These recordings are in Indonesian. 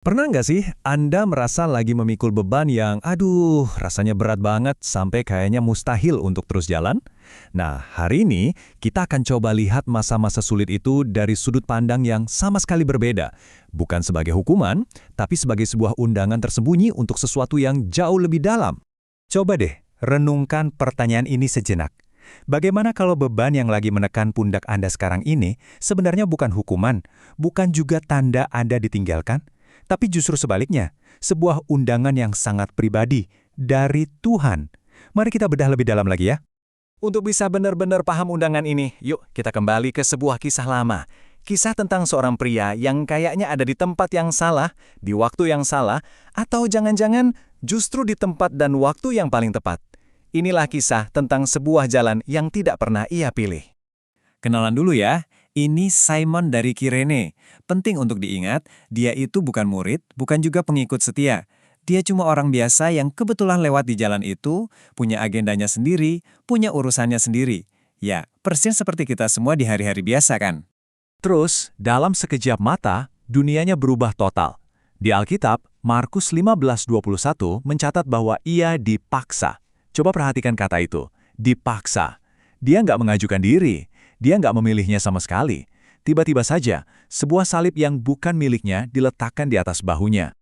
Pernah nggak sih Anda merasa lagi memikul beban yang, aduh, rasanya berat banget sampai kayaknya mustahil untuk terus jalan? Nah, hari ini kita akan coba lihat masa-masa sulit itu dari sudut pandang yang sama sekali berbeda. Bukan sebagai hukuman, tapi sebagai sebuah undangan tersembunyi untuk sesuatu yang jauh lebih dalam. Coba deh, renungkan pertanyaan ini sejenak. Bagaimana kalau beban yang lagi menekan pundak Anda sekarang ini sebenarnya bukan hukuman, bukan juga tanda Anda ditinggalkan, tapi justru sebaliknya, sebuah undangan yang sangat pribadi dari Tuhan. Mari kita bedah lebih dalam lagi ya. Untuk bisa benar-benar paham undangan ini, yuk kita kembali ke sebuah kisah lama. Kisah tentang seorang pria yang kayaknya ada di tempat yang salah, di waktu yang salah, atau jangan-jangan justru di tempat dan waktu yang paling tepat. Inilah kisah tentang sebuah jalan yang tidak pernah ia pilih. Kenalan dulu ya, ini Simon dari Kirene. Penting untuk diingat, dia itu bukan murid, bukan juga pengikut setia. Dia cuma orang biasa yang kebetulan lewat di jalan itu, punya agendanya sendiri, punya urusannya sendiri. Ya, persis seperti kita semua di hari-hari biasa kan? Terus, dalam sekejap mata, dunianya berubah total. Di Alkitab, Markus 15:21 mencatat bahwa ia dipaksa. Coba perhatikan kata itu, dipaksa. Dia nggak mengajukan diri, dia nggak memilihnya sama sekali. Tiba-tiba saja, sebuah salib yang bukan miliknya diletakkan di atas bahunya.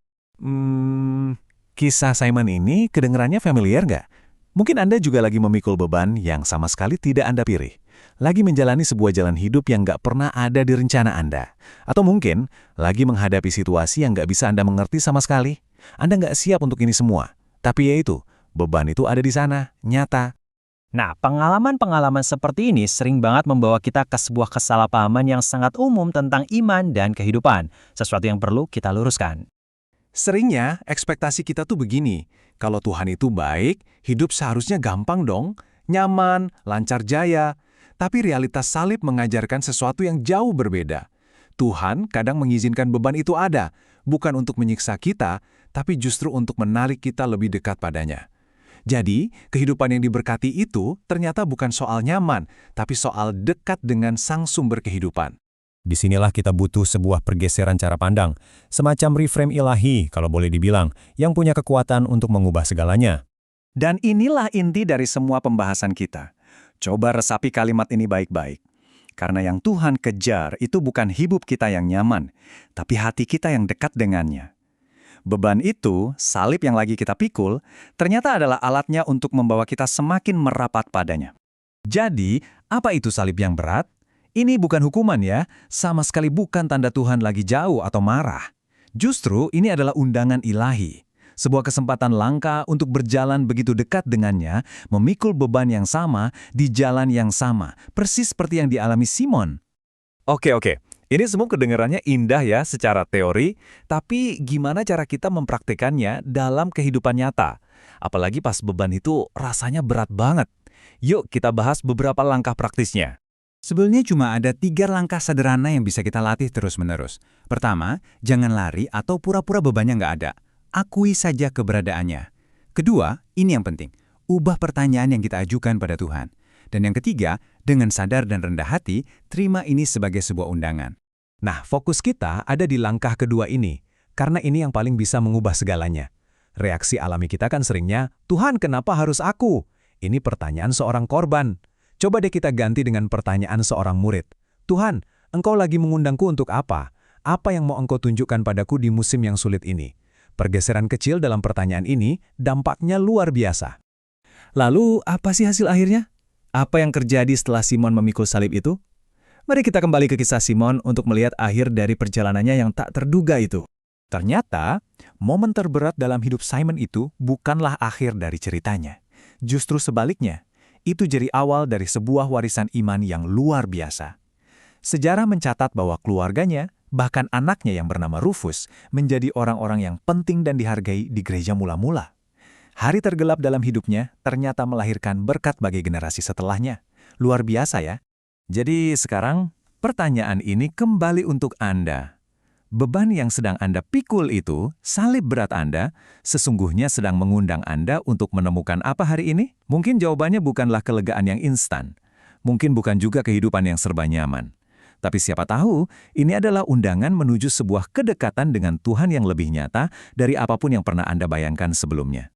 Kisah Simon ini kedengarannya familiar nggak? Mungkin Anda juga lagi memikul beban yang sama sekali tidak Anda pilih. Lagi menjalani sebuah jalan hidup yang nggak pernah ada di rencana Anda. Atau mungkin lagi menghadapi situasi yang nggak bisa Anda mengerti sama sekali. Anda nggak siap untuk ini semua. Tapi ya itu, beban itu ada di sana, nyata. Nah, pengalaman-pengalaman seperti ini sering banget membawa kita ke sebuah kesalahpahaman yang sangat umum tentang iman dan kehidupan, sesuatu yang perlu kita luruskan. Seringnya, ekspektasi kita tuh begini, kalau Tuhan itu baik, hidup seharusnya gampang dong, nyaman, lancar jaya. Tapi realitas salib mengajarkan sesuatu yang jauh berbeda. Tuhan kadang mengizinkan beban itu ada, bukan untuk menyiksa kita, tapi justru untuk menarik kita lebih dekat padanya. Jadi, kehidupan yang diberkati itu ternyata bukan soal nyaman, tapi soal dekat dengan sang sumber kehidupan. Disinilah kita butuh sebuah pergeseran cara pandang, semacam reframe ilahi kalau boleh dibilang, yang punya kekuatan untuk mengubah segalanya. Dan inilah inti dari semua pembahasan kita. Coba resapi kalimat ini baik-baik. Karena yang Tuhan kejar itu bukan hidup kita yang nyaman, tapi hati kita yang dekat dengannya. Beban itu, salib yang lagi kita pikul, ternyata adalah alatnya untuk membawa kita semakin merapat padanya. Jadi, apa itu salib yang berat? Ini bukan hukuman ya, sama sekali bukan tanda Tuhan lagi jauh atau marah. Justru ini adalah undangan ilahi. Sebuah kesempatan langka untuk berjalan begitu dekat dengannya, memikul beban yang sama di jalan yang sama, persis seperti yang dialami Simon. Oke. Ini semua kedengarannya indah ya secara teori, tapi gimana cara kita mempraktekannya dalam kehidupan nyata? Apalagi pas beban itu rasanya berat banget. Yuk kita bahas beberapa langkah praktisnya. Sebenarnya cuma ada 3 langkah sederhana yang bisa kita latih terus-menerus. Pertama, jangan lari atau pura-pura bebannya nggak ada. Akui saja keberadaannya. Kedua, ini yang penting, ubah pertanyaan yang kita ajukan pada Tuhan. Dan yang ketiga, dengan sadar dan rendah hati, terima ini sebagai sebuah undangan. Nah, fokus kita ada di langkah kedua ini, karena ini yang paling bisa mengubah segalanya. Reaksi alami kita kan seringnya, Tuhan kenapa harus aku? Ini pertanyaan seorang korban. Coba deh kita ganti dengan pertanyaan seorang murid. Tuhan, Engkau lagi mengundangku untuk apa? Apa yang mau Engkau tunjukkan padaku di musim yang sulit ini? Pergeseran kecil dalam pertanyaan ini, dampaknya luar biasa. Lalu, apa sih hasil akhirnya? Apa yang terjadi setelah Simon memikul salib itu? Mari kita kembali ke kisah Simon untuk melihat akhir dari perjalanannya yang tak terduga itu. Ternyata, momen terberat dalam hidup Simon itu bukanlah akhir dari ceritanya. Justru sebaliknya, itu jadi awal dari sebuah warisan iman yang luar biasa. Sejarah mencatat bahwa keluarganya, bahkan anaknya yang bernama Rufus, menjadi orang-orang yang penting dan dihargai di gereja mula-mula. Hari tergelap dalam hidupnya ternyata melahirkan berkat bagi generasi setelahnya. Luar biasa ya. Jadi sekarang, pertanyaan ini kembali untuk Anda. Beban yang sedang Anda pikul itu, salib berat Anda, sesungguhnya sedang mengundang Anda untuk menemukan apa hari ini? Mungkin jawabannya bukanlah kelegaan yang instan. Mungkin bukan juga kehidupan yang serba nyaman. Tapi siapa tahu, ini adalah undangan menuju sebuah kedekatan dengan Tuhan yang lebih nyata dari apapun yang pernah Anda bayangkan sebelumnya.